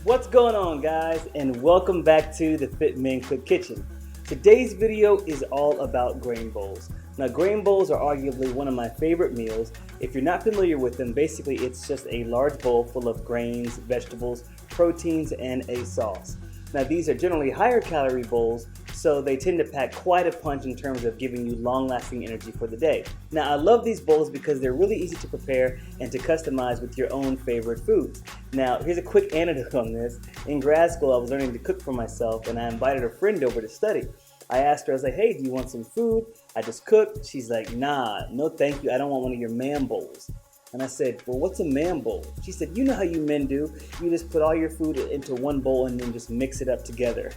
What's going on, guys, and welcome back to the FitMenCook kitchen. Today's video is all about grain bowls. Now, grain bowls are arguably one of my favorite meals. If you're not familiar with them, basically it's just a large bowl full of grains, vegetables, proteins, and a sauce. Now, these are generally higher calorie bowls, so they tend to pack quite a punch in terms of giving you long-lasting energy for the day. Now, I love these bowls because they're really easy to prepare and to customize with your own favorite foods. Now, here's a quick anecdote on this. In grad school, I was learning to cook for myself, and I invited a friend over to study. I asked her, I was like, hey, do you want some food? I just cooked. She's like, nah, no thank you. I don't want one of your man bowls. And I said, well, what's a man bowl? She said, you know how you men do. You just put all your food into one bowl and then just mix it up together.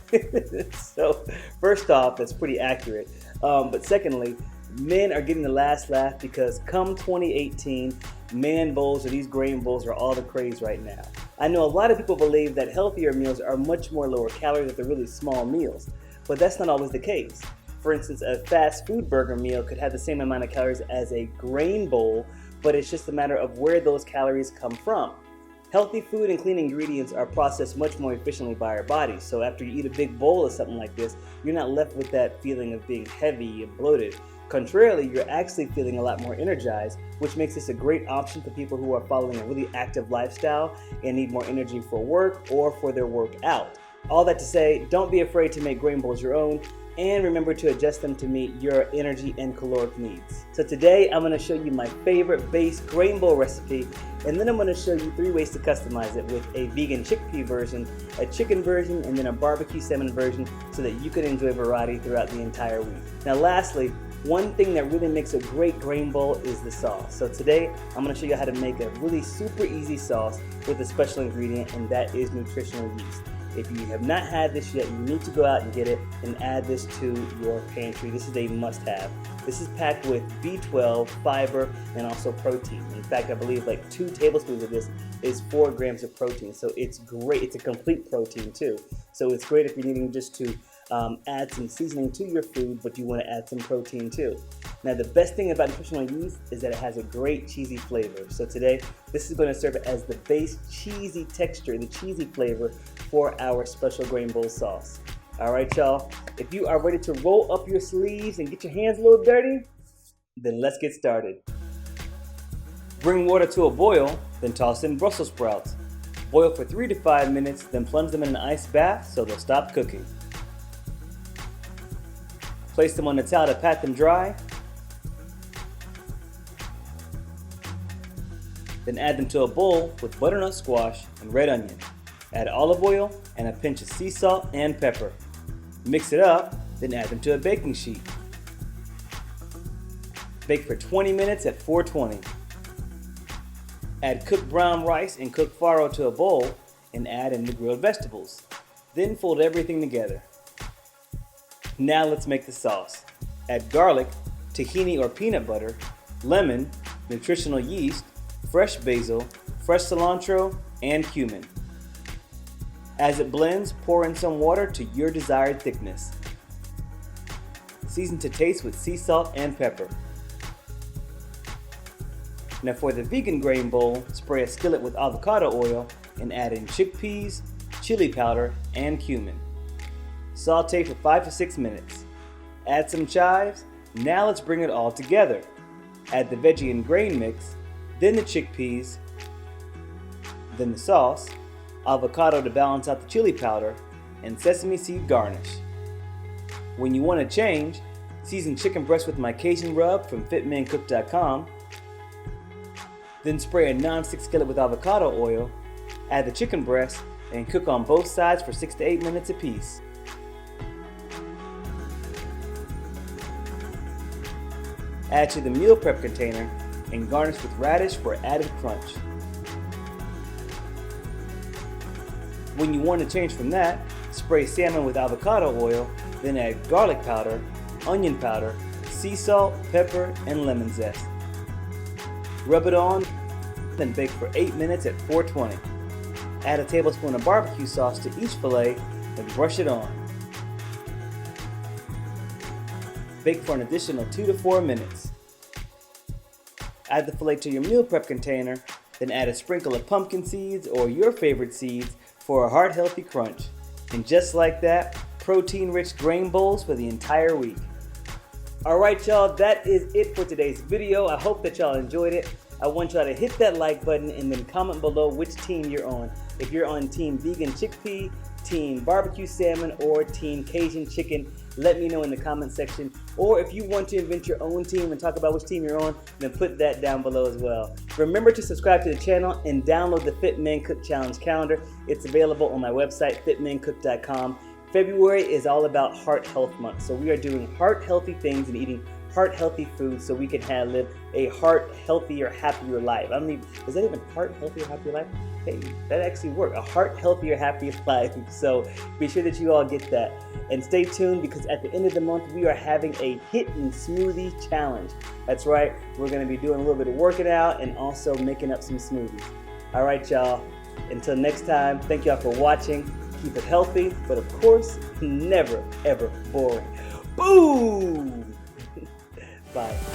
So first off, that's pretty accurate. But secondly, men are getting the last laugh because come 2018, man bowls or these grain bowls are all the craze right now. I know a lot of people believe that healthier meals are much more lower calorie, that they're really small meals, but that's not always the case. For instance, a fast food burger meal could have the same amount of calories as a grain bowl, but it's just a matter of where those calories come from. Healthy food and clean ingredients are processed much more efficiently by our bodies, so after you eat a big bowl of something like this, you're not left with that feeling of being heavy and bloated. Contrarily, you're actually feeling a lot more energized, which makes this a great option for people who are following a really active lifestyle and need more energy for work or for their workout. All that to say, don't be afraid to make grain bowls your own, and remember to adjust them to meet your energy and caloric needs. So today I'm going to show you my favorite base grain bowl recipe, and then I'm going to show you 3 ways to customize it with a vegan chickpea version, a chicken version, and then a barbecue salmon version so that you can enjoy variety throughout the entire week. Now lastly, one thing that really makes a great grain bowl is the sauce. So today I'm going to show you how to make a really super easy sauce with a special ingredient, and that is nutritional yeast. If you have not had this yet, you need to go out and get it and add this to your pantry. This is a must-have. This is packed with B12, fiber, and also protein. In fact, I believe like 2 tablespoons of this is 4 grams of protein. So it's great. It's a complete protein too. So it's great if you're needing just to add some seasoning to your food, but you want to add some protein too. Now, the best thing about nutritional yeast is that it has a great cheesy flavor. So today, this is going to serve as the base cheesy texture, the cheesy flavor for our special grain bowl sauce. All right, y'all. If you are ready to roll up your sleeves and get your hands a little dirty, then let's get started. Bring water to a boil, then toss in Brussels sprouts. Boil for 3 to 5 minutes, then plunge them in an ice bath so they'll stop cooking. Place them on a towel to pat them dry. Then add them to a bowl with butternut squash and red onion. Add olive oil and a pinch of sea salt and pepper. Mix it up, then add them to a baking sheet. Bake for 20 minutes at 420. Add cooked brown rice and cooked farro to a bowl and add in the grilled vegetables. Then fold everything together. Now let's make the sauce. Add garlic, tahini or peanut butter, lemon, nutritional yeast, fresh basil, fresh cilantro, and cumin. As it blends, pour in some water to your desired thickness. Season to taste with sea salt and pepper. Now for the vegan grain bowl, spray a skillet with avocado oil and add in chickpeas, chili powder, and cumin. Saute for 5 to 6 minutes. Add some chives. Now let's bring it all together. Add the veggie and grain mix, then the chickpeas, then the sauce, avocado to balance out the chili powder, and sesame seed garnish. When you want to change, season chicken breast with my Cajun rub from FitMenCook.com. Then spray a non-stick skillet with avocado oil, add the chicken breast, and cook on both sides for 6 to 8 minutes apiece. Add to the meal prep container and garnish with radish for added crunch. When you want to change from that, spray salmon with avocado oil, then add garlic powder, onion powder, sea salt, pepper, and lemon zest. Rub it on, then bake for 8 minutes at 420. Add a tablespoon of barbecue sauce to each fillet, then brush it on. Bake for an additional 2 to 4 minutes. Add the fillet to your meal prep container, then add a sprinkle of pumpkin seeds or your favorite seeds for a heart-healthy crunch. And just like that, protein-rich grain bowls for the entire week. Alright y'all, that is it for today's video. I hope that y'all enjoyed it. I want y'all to hit that like button and then comment below which team you're on. If you're on team vegan chickpea, team barbecue salmon, or team Cajun chicken, let me know in the comment section. Or if you want to invent your own team and talk about which team you're on, then put that down below as well. Remember to subscribe to the channel and download the FitMenCook Challenge Calendar. It's available on my website, FitMenCook.com. February is all about Heart Health Month, so we are doing heart-healthy things and eating heart-healthy foods so we can live a heart-healthier, happier life. I don't even, is that even heart-healthier, happier life? Hey, that actually worked. A heart-healthier, happier life. So be sure that you all get that. And stay tuned because at the end of the month, we are having a hidden smoothie challenge. That's right, we're gonna be doing a little bit of working out and also making up some smoothies. All right, y'all. Until next time, thank y'all for watching. Keep it healthy, but of course, never, ever boring. Boom! Bye.